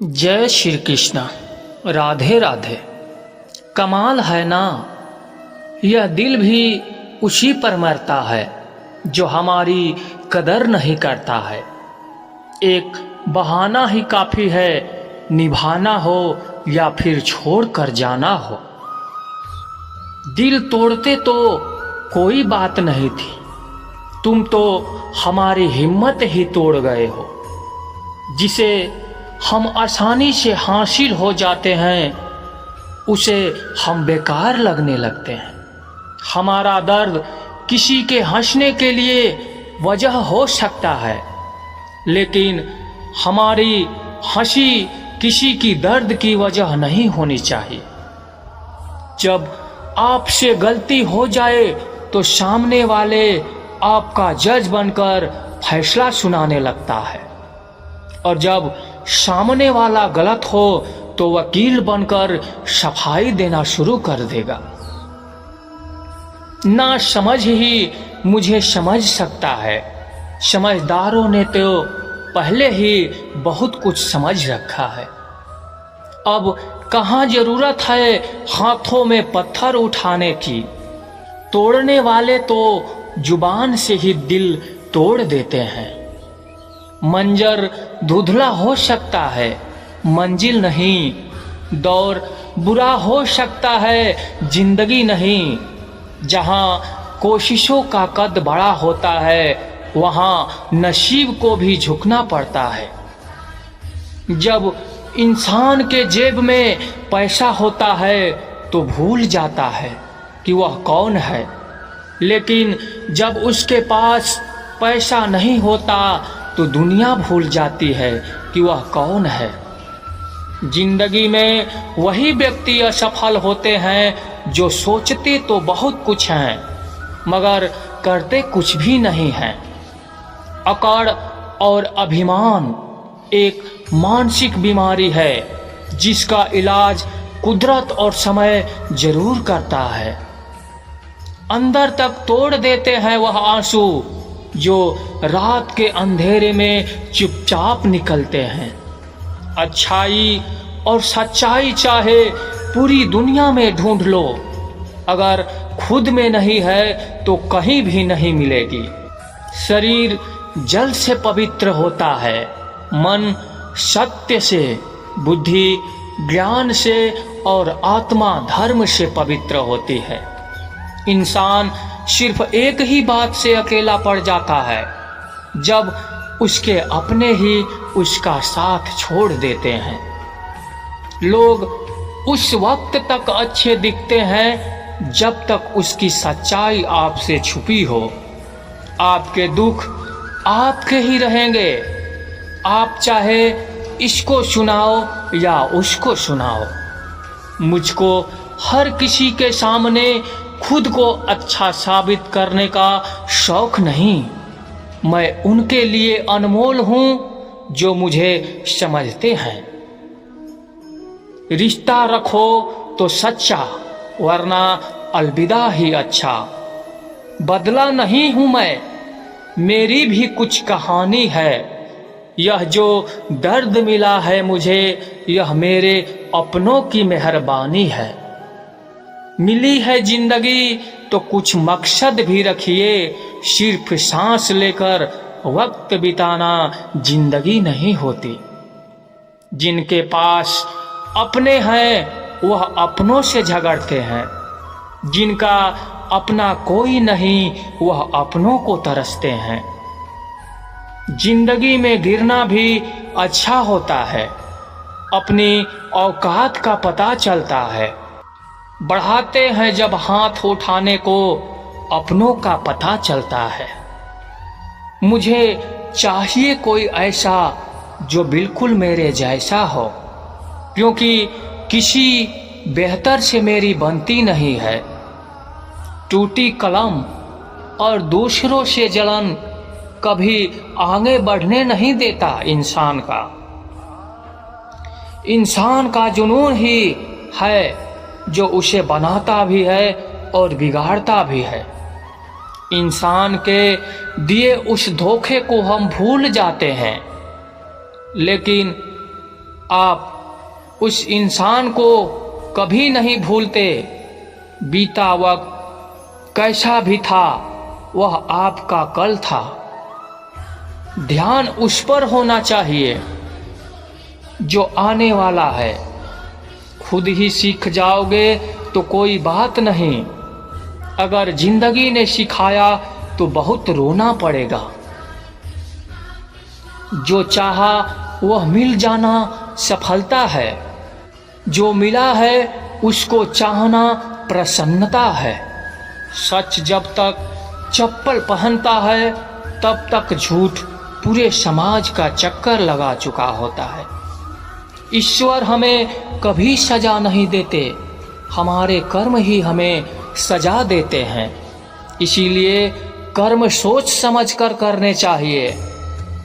जय श्री कृष्णा। राधे राधे। कमाल है ना, यह दिल भी उसी पर मरता है जो हमारी कदर नहीं करता है। एक बहाना ही काफ़ी है, निभाना हो या फिर छोड़ कर जाना हो। दिल तोड़ते तो कोई बात नहीं थी, तुम तो हमारी हिम्मत ही तोड़ गए हो। जिसे हम आसानी से हासिल हो जाते हैं उसे हम बेकार लगने लगते हैं। हमारा दर्द किसी के हंसने के लिए वजह हो सकता है, लेकिन हमारी हंसी किसी की दर्द की वजह नहीं होनी चाहिए। जब आपसे गलती हो जाए तो सामने वाले आपका जज बनकर फैसला सुनाने लगता है, और जब सामने वाला गलत हो तो वकील बनकर सफाई देना शुरू कर देगा। ना समझ ही मुझे समझ सकता है, समझदारों ने तो पहले ही बहुत कुछ समझ रखा है। अब कहाँ जरूरत है हाथों में पत्थर उठाने की। तोड़ने वाले तो जुबान से ही दिल तोड़ देते हैं। मंजर धुंधला हो सकता है, मंजिल नहीं। दौर बुरा हो सकता है, जिंदगी नहीं। जहाँ कोशिशों का कद बड़ा होता है वहाँ नसीब को भी झुकना पड़ता है। जब इंसान के जेब में पैसा होता है तो भूल जाता है कि वह कौन है, लेकिन जब उसके पास पैसा नहीं होता तो दुनिया भूल जाती है कि वह कौन है। जिंदगी में वही व्यक्ति असफल होते हैं जो सोचते तो बहुत कुछ हैं मगर करते कुछ भी नहीं हैं। अकड़ और अभिमान एक मानसिक बीमारी है जिसका इलाज कुदरत और समय जरूर करता है। अंदर तक तोड़ देते हैं वह आंसू जो रात के अंधेरे में चुपचाप निकलते हैं। अच्छाई और सच्चाई चाहे पूरी दुनिया में ढूंढ लो, अगर खुद में नहीं है तो कहीं भी नहीं मिलेगी। शरीर जल से पवित्र होता है, मन सत्य से, बुद्धि ज्ञान से और आत्मा धर्म से पवित्र होती है। इंसान सिर्फ एक ही बात से अकेला पड़ जाता है, जब उसके अपने ही उसका साथ छोड़ देते हैं। लोग उस वक्त तक अच्छे दिखते हैं जब तक उसकी सच्चाई आपसे छुपी हो। आपके दुख आपके ही रहेंगे, आप चाहे इसको सुनाओ या उसको सुनाओ। मुझको हर किसी के सामने खुद को अच्छा साबित करने का शौक नहीं। मैं उनके लिए अनमोल हूं जो मुझे समझते हैं। रिश्ता रखो तो सच्चा, वरना अलविदा ही अच्छा। बदला नहीं हूं मैं, मेरी भी कुछ कहानी है। यह जो दर्द मिला है मुझे, यह मेरे अपनों की मेहरबानी है। मिली है जिंदगी तो कुछ मकसद भी रखिए, सिर्फ सांस लेकर वक्त बिताना जिंदगी नहीं होती। जिनके पास अपने हैं वह अपनों से झगड़ते हैं, जिनका अपना कोई नहीं वह अपनों को तरसते हैं। जिंदगी में गिरना भी अच्छा होता है, अपनी औकात का पता चलता है। बढ़ाते हैं जब हाथ उठाने को, अपनों का पता चलता है। मुझे चाहिए कोई ऐसा जो बिल्कुल मेरे जैसा हो, क्योंकि किसी बेहतर से मेरी बनती नहीं है। टूटी कलम और दूसरों से जलन कभी आगे बढ़ने नहीं देता इंसान का। इंसान का जुनून ही है जो उसे बनाता भी है और बिगाड़ता भी है। इंसान के दिए उस धोखे को हम भूल जाते हैं, लेकिन आप उस इंसान को कभी नहीं भूलते। बीता वक्त कैसा भी था, वह आपका कल था। ध्यान उस पर होना चाहिए जो आने वाला है। खुद ही सीख जाओगे तो कोई बात नहीं, अगर जिंदगी ने सिखाया तो बहुत रोना पड़ेगा। जो चाहा वह मिल जाना सफलता है, जो मिला है उसको चाहना प्रसन्नता है। सच जब तक चप्पल पहनता है तब तक झूठ पूरे समाज का चक्कर लगा चुका होता है। ईश्वर हमें कभी सजा नहीं देते, हमारे कर्म ही हमें सजा देते हैं। इसीलिए कर्म सोच समझ कर करने चाहिए।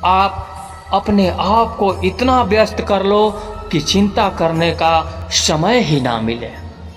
आप अपने आप को इतना व्यस्त कर लो कि चिंता करने का समय ही ना मिले।